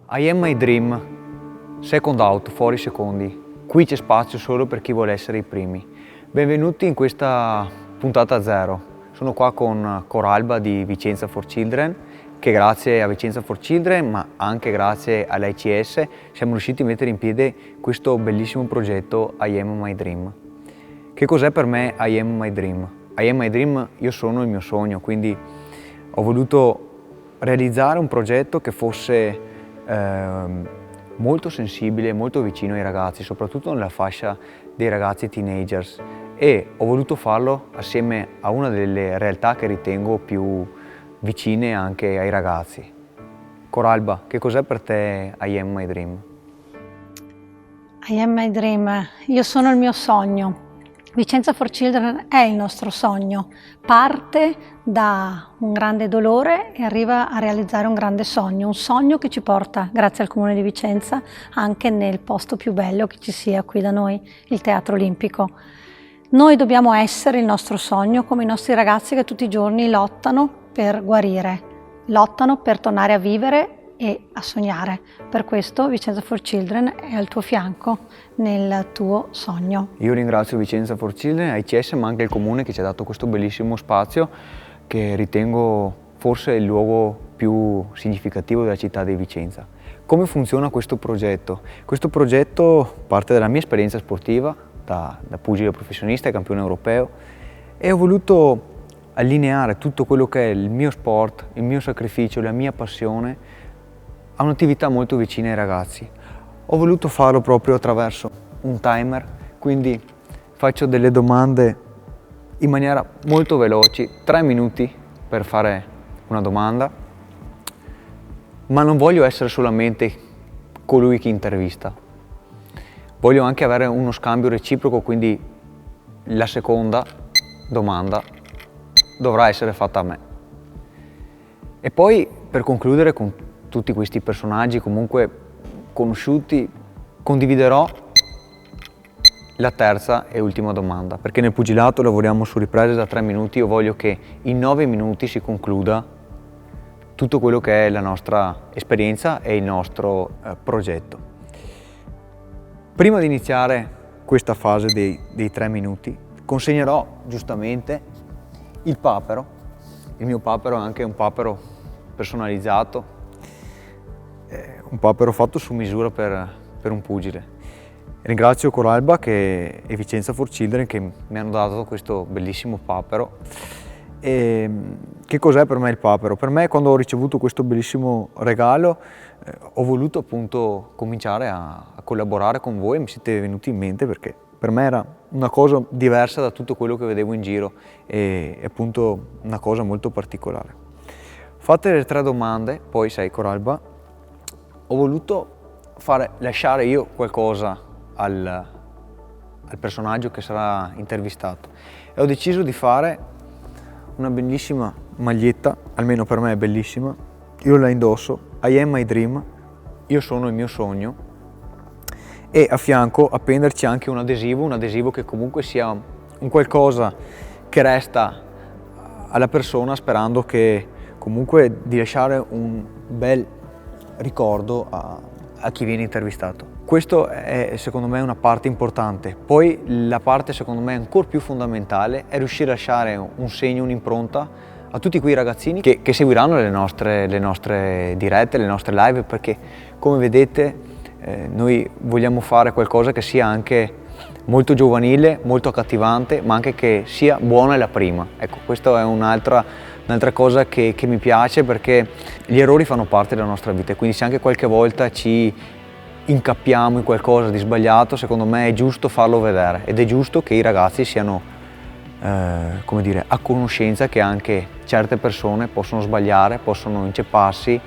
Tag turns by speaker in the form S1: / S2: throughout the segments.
S1: I am my dream, second out, fuori secondi. Qui c'è spazio solo per chi vuole essere i primi. Benvenuti in questa puntata zero. Sono qua con Coralba di Vicenza for Children, che grazie a Vicenza for Children, ma anche grazie all'ICS, siamo riusciti a mettere in piedi questo bellissimo progetto I am my dream. Che cos'è per me I am my dream? I am my dream, io sono il mio sogno, quindi ho voluto realizzare un progetto che fosse molto sensibile, molto vicino ai ragazzi, soprattutto nella fascia dei ragazzi teenagers, e ho voluto farlo assieme a una delle realtà che ritengo più vicine anche ai ragazzi. Coralba, che cos'è per te I am my dream?
S2: I am my dream, io sono il mio sogno. Vicenza for Children è il nostro sogno, parte da un grande dolore e arriva a realizzare un grande sogno, un sogno che ci porta, grazie al Comune di Vicenza, anche nel posto più bello che ci sia qui da noi, il Teatro Olimpico. Noi dobbiamo essere il nostro sogno come i nostri ragazzi che tutti i giorni lottano per guarire, lottano per tornare a vivere e a sognare. Per questo Vicenza for Children è al tuo fianco nel tuo sogno.
S1: Io ringrazio Vicenza for Children, ICS, ma anche il Comune che ci ha dato questo bellissimo spazio che ritengo forse il luogo più significativo della città di Vicenza. Come funziona questo progetto? Questo progetto parte dalla mia esperienza sportiva da pugile professionista e campione europeo, e ho voluto allineare tutto quello che è il mio sport, il mio sacrificio, la mia passione a un'attività molto vicina ai ragazzi. Ho voluto farlo proprio attraverso un timer, quindi faccio delle domande in maniera molto veloci, 3 minuti per fare una domanda, ma non voglio essere solamente colui che intervista. Voglio anche avere uno scambio reciproco, quindi la seconda domanda dovrà essere fatta a me. E poi, per concludere, con tutti questi personaggi comunque conosciuti, condividerò la terza e ultima domanda, perché nel pugilato lavoriamo su riprese da 3 minuti. Io voglio che in 9 minuti si concluda tutto quello che è la nostra esperienza e il nostro progetto. Prima di iniziare questa fase dei 3 minuti, consegnerò giustamente il papero. Il mio papero è anche un papero personalizzato, un papero fatto su misura per un pugile. Ringrazio Coralba e Vicenza for Children che mi hanno dato questo bellissimo papero. E che cos'è per me il papero? Per me, quando ho ricevuto questo bellissimo regalo, ho voluto appunto cominciare a collaborare con voi. Mi siete venuti in mente perché per me era una cosa diversa da tutto quello che vedevo in giro e appunto una cosa molto particolare. Fatte le 3 domande, poi sai Coralba, ho voluto lasciare io qualcosa al personaggio che sarà intervistato e ho deciso di fare una bellissima maglietta, almeno per me è bellissima, io la indosso, I am my dream, io sono il mio sogno, e a fianco appenderci anche un adesivo che comunque sia un qualcosa che resta alla persona, sperando che comunque di lasciare un bel ricordo a chi viene intervistato. Questo è secondo me una parte importante. Poi la parte secondo me ancora più fondamentale è riuscire a lasciare un segno, un'impronta a tutti quei ragazzini che seguiranno le nostre dirette, le nostre live, perché come vedete noi vogliamo fare qualcosa che sia anche molto giovanile, molto accattivante, ma anche che sia buona la prima. Ecco, questa è un'altra cosa che mi piace, perché gli errori fanno parte della nostra vita, e quindi se anche qualche volta ci incappiamo in qualcosa di sbagliato, secondo me è giusto farlo vedere, ed è giusto che i ragazzi siano come dire, a conoscenza che anche certe persone possono sbagliare, possono incepparsi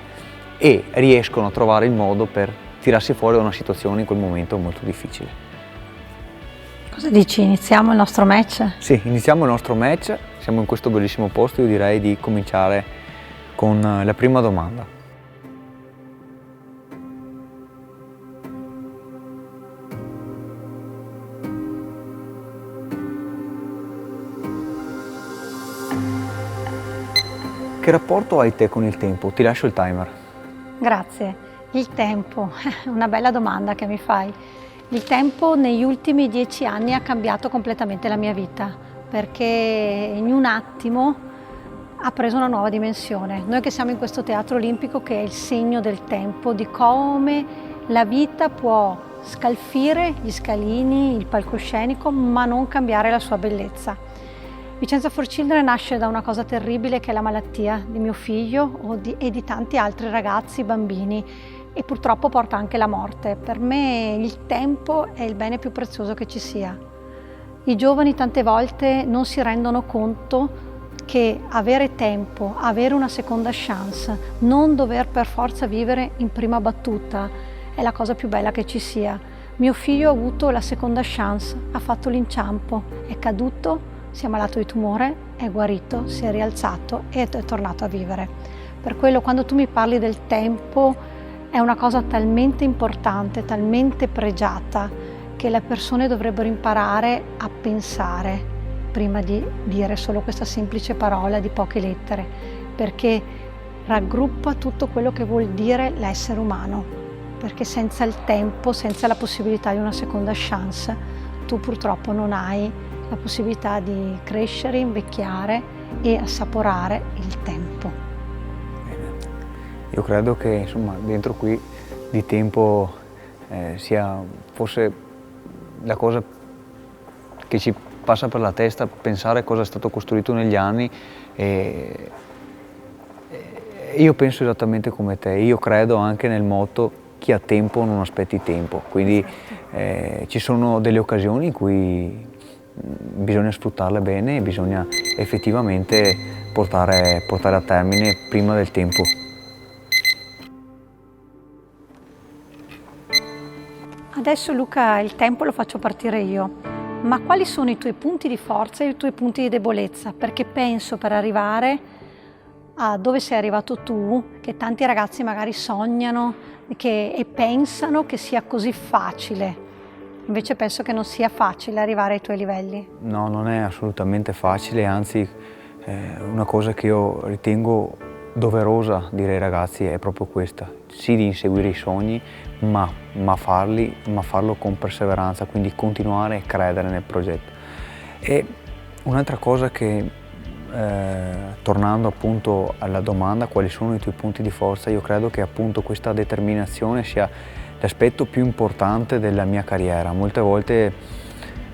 S1: e riescono a trovare il modo per tirarsi fuori da una situazione in quel momento molto difficile.
S2: Cosa dici? Iniziamo il nostro match?
S1: Sì, iniziamo il nostro match, siamo in questo bellissimo posto, io direi di cominciare con la prima domanda. Che rapporto hai te con il tempo? Ti lascio il timer.
S2: Grazie. Il tempo, una bella domanda che mi fai. Il tempo negli ultimi 10 anni ha cambiato completamente la mia vita, perché in un attimo ha preso una nuova dimensione. Noi che siamo in questo teatro olimpico, che è il segno del tempo, di come la vita può scalfire gli scalini, il palcoscenico, ma non cambiare la sua bellezza. Vicenza for Children nasce da una cosa terribile, che è la malattia di mio figlio e di tanti altri ragazzi, bambini, e purtroppo porta anche la morte. Per me il tempo è il bene più prezioso che ci sia. I giovani tante volte non si rendono conto che avere tempo, avere una seconda chance, non dover per forza vivere in prima battuta è la cosa più bella che ci sia. Mio figlio ha avuto la seconda chance, ha fatto l'inciampo, è caduto, si è ammalato di tumore, è guarito, si è rialzato e è tornato a vivere. Per quello, quando tu mi parli del tempo, è una cosa talmente importante, talmente pregiata, che le persone dovrebbero imparare a pensare prima di dire solo questa semplice parola di poche lettere, perché raggruppa tutto quello che vuol dire l'essere umano, perché senza il tempo, senza la possibilità di una seconda chance, tu purtroppo non hai la possibilità di crescere, invecchiare e assaporare il tempo.
S1: Io credo che insomma dentro qui di tempo sia forse la cosa che ci passa per la testa, pensare cosa è stato costruito negli anni, e io penso esattamente come te. Io credo anche nel motto: chi ha tempo non aspetti tempo, quindi ci sono delle occasioni in cui bisogna sfruttarle bene e bisogna effettivamente portare a termine prima del tempo.
S2: Adesso Luca, il tempo lo faccio partire io, ma quali sono i tuoi punti di forza e i tuoi punti di debolezza? Perché penso, per arrivare a dove sei arrivato tu, che tanti ragazzi magari sognano e pensano che sia così facile. Invece penso che non sia facile arrivare ai tuoi livelli.
S1: No, non è assolutamente facile, anzi una cosa che io ritengo doverosa dire ai ragazzi è proprio questa: sì, di inseguire i sogni, ma farlo con perseveranza, quindi continuare a credere nel progetto. E un'altra cosa che, tornando appunto alla domanda quali sono i tuoi punti di forza, io credo che appunto questa determinazione sia l'aspetto più importante della mia carriera. Molte volte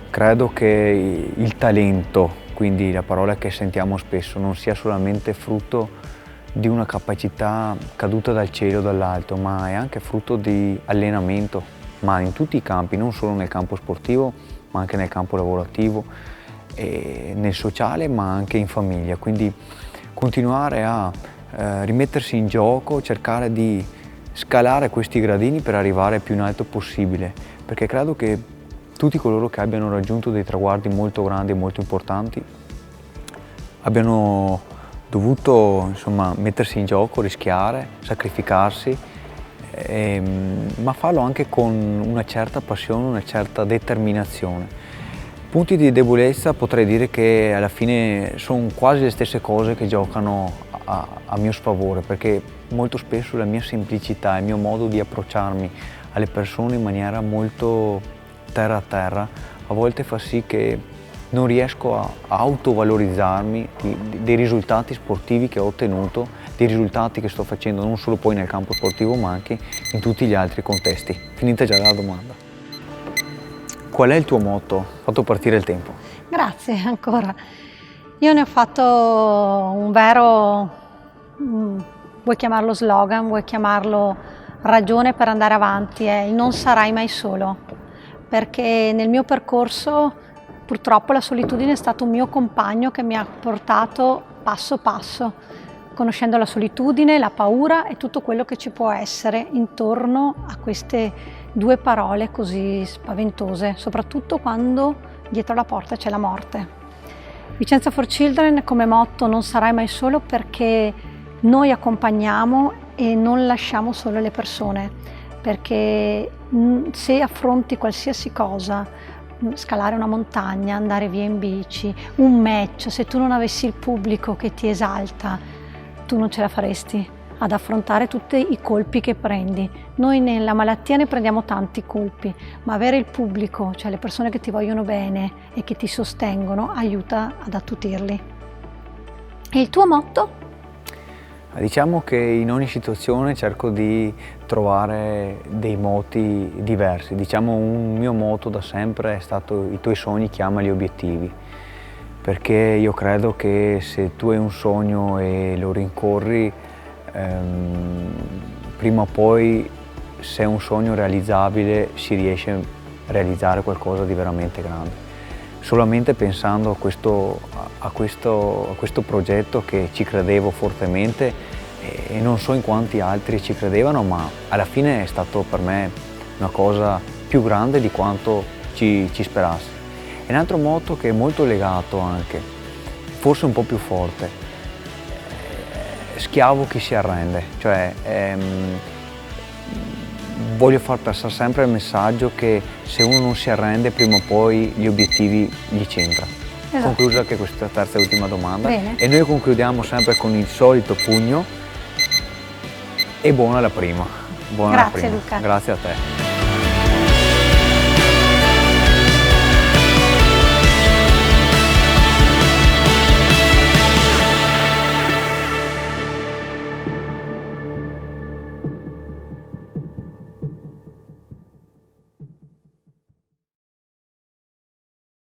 S1: credo che il talento, quindi la parola che sentiamo spesso, non sia solamente frutto di una capacità caduta dal cielo o dall'alto, ma è anche frutto di allenamento, ma in tutti i campi, non solo nel campo sportivo, ma anche nel campo lavorativo, e nel sociale, ma anche in famiglia. Quindi continuare a rimettersi in gioco, cercare di scalare questi gradini per arrivare più in alto possibile, perché credo che tutti coloro che abbiano raggiunto dei traguardi molto grandi e molto importanti abbiano dovuto insomma mettersi in gioco, rischiare, sacrificarsi, ma farlo anche con una certa passione, una certa determinazione. Punti di debolezza potrei dire che alla fine sono quasi le stesse cose che giocano a mio sfavore, perché molto spesso la mia semplicità, il mio modo di approcciarmi alle persone in maniera molto terra a terra, a volte fa sì che non riesco a autovalorizzarmi dei risultati sportivi che ho ottenuto, dei risultati che sto facendo non solo poi nel campo sportivo ma anche in tutti gli altri contesti. Finita già la domanda. Qual è il tuo motto? Fatto partire il tempo.
S2: Grazie ancora. Io ne ho fatto un vero, vuoi chiamarlo slogan, vuoi chiamarlo ragione per andare avanti, è il non sarai mai solo, perché nel mio percorso purtroppo la solitudine è stato un mio compagno che mi ha portato passo passo, conoscendo la solitudine, la paura e tutto quello che ci può essere intorno a queste due parole così spaventose, soprattutto quando dietro la porta c'è la morte. Vicenza for Children come motto non sarai mai solo, perché noi accompagniamo e non lasciamo solo le persone, perché se affronti qualsiasi cosa, scalare una montagna, andare via in bici, un match, se tu non avessi il pubblico che ti esalta, tu non ce la faresti. ad affrontare tutti i colpi che prendi. Noi nella malattia ne prendiamo tanti colpi, ma avere il pubblico, cioè le persone che ti vogliono bene e che ti sostengono, aiuta ad attutirli. E il tuo motto?
S1: Diciamo che in ogni situazione cerco di trovare dei moti diversi. Diciamo un mio motto da sempre è stato: i tuoi sogni chiamali obiettivi, perché io credo che se tu hai un sogno e lo rincorri, prima o poi, se è un sogno realizzabile, si riesce a realizzare qualcosa di veramente grande. Solamente pensando a questo progetto, che ci credevo fortemente e non so in quanti altri ci credevano, ma alla fine è stato per me una cosa più grande di quanto ci sperassi. E un altro motto che è molto legato anche, forse un po' più forte: schiavo chi si arrende, cioè voglio far passare sempre il messaggio che se uno non si arrende, prima o poi gli obiettivi gli c'entrano.
S2: Esatto.
S1: Conclusa anche questa terza e ultima domanda.
S2: Bene.
S1: E noi concludiamo sempre con il solito pugno e buona la prima. Buona
S2: Grazie,
S1: la prima.
S2: Luca.
S1: Grazie a te.